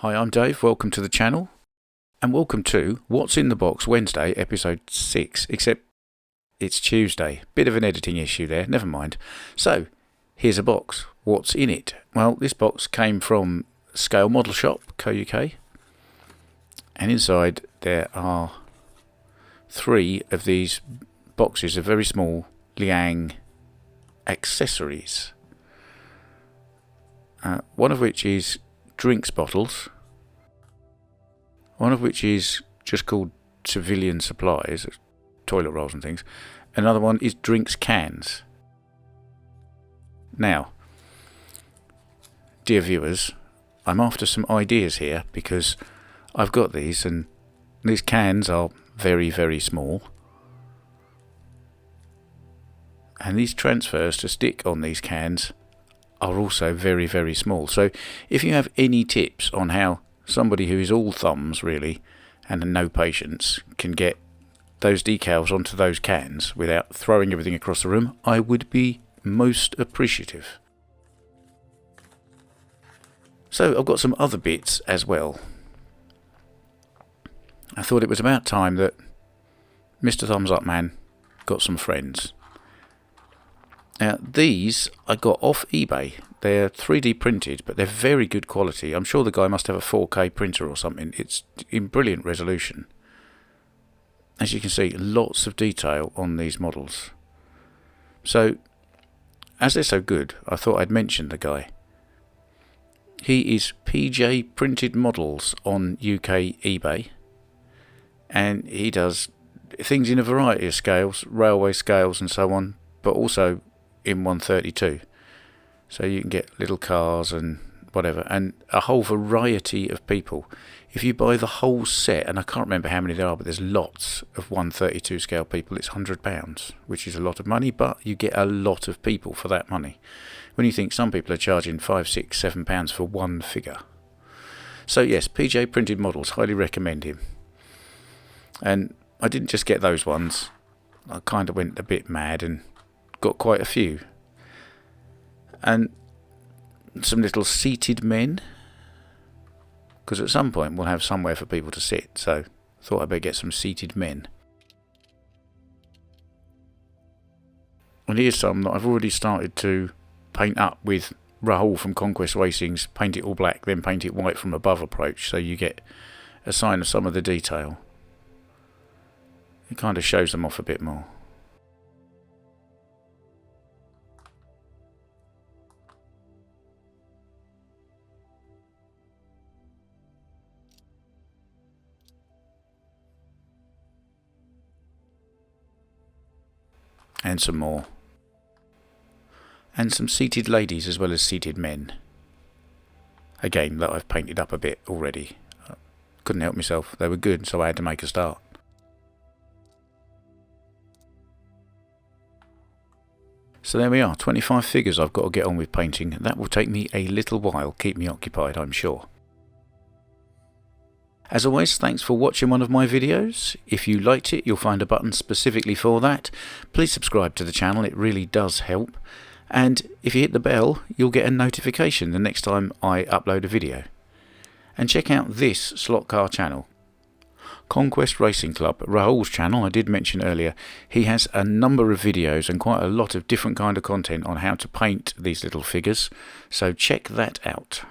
Hi, I'm Dave, welcome to the channel, and welcome to What's in the Box Wednesday, episode 6, except it's Tuesday. Bit of an editing issue there, never mind. So, here's a box. What's in it? Well, this box came from Scale Model Shop, Co.UK, and inside there are 3 of these boxes of very small Liang accessories. One of which is drinks bottles, one of which is just called civilian supplies, toilet rolls and things. Another one is drinks cans. Now, dear viewers, I'm after some ideas here because I've got these, and these cans are very, very small. And these transfers to stick on these cans are also very, very small. So if you have any tips on how somebody who is all thumbs really and no patience can get those decals onto those cans without throwing everything across the room, I would be most appreciative. So I've got some other bits as well. I thought it was about time that Mr. Thumbs Up Man got some friends. Now, these I got off eBay. They're 3D printed, but they're very good quality. I'm sure the guy must have a 4K printer or something. It's in brilliant resolution. As you can see, lots of detail on these models. So, as they're so good, I thought I'd mention the guy. He is PJ Printed Models on UK eBay. And he does things in a variety of scales, railway scales and so on, but also in 132, so you can get little cars and whatever, and a whole variety of people. If you buy the whole set, and I can't remember how many there are, but there's lots of 132 scale people, it's £100, which is a lot of money, but you get a lot of people for that money. When you think some people are charging £5, £6, £7 for one figure. So yes, PJ Printed Models, highly recommend him. And I didn't just get those ones, I kind of went a bit mad and got quite a few, and some little seated men, because at some point we'll have somewhere for people to sit, so I thought I'd better get some seated men. And here's some that I've already started to paint up with Rahul from Conquest Racing's paint it all black then paint it white from above approach, so you get a sign of some of the detail. It kind of shows them off a bit more. And some more. And some seated ladies as well as seated men. Again, that I've painted up a bit already. Couldn't help myself. They were good, so I had to make a start. So there we are, 25 figures I've got to get on with painting. That will take me a little while, keep me occupied, I'm sure. As always, thanks for watching one of my videos. If you liked it, you'll find a button specifically for that. Please subscribe to the channel, it really does help. And if you hit the bell, you'll get a notification the next time I upload a video. And check out this slot car channel, Conquest Racing Club, Rahul's channel. I did mention earlier, he has a number of videos and quite a lot of different kind of content on how to paint these little figures, so check that out.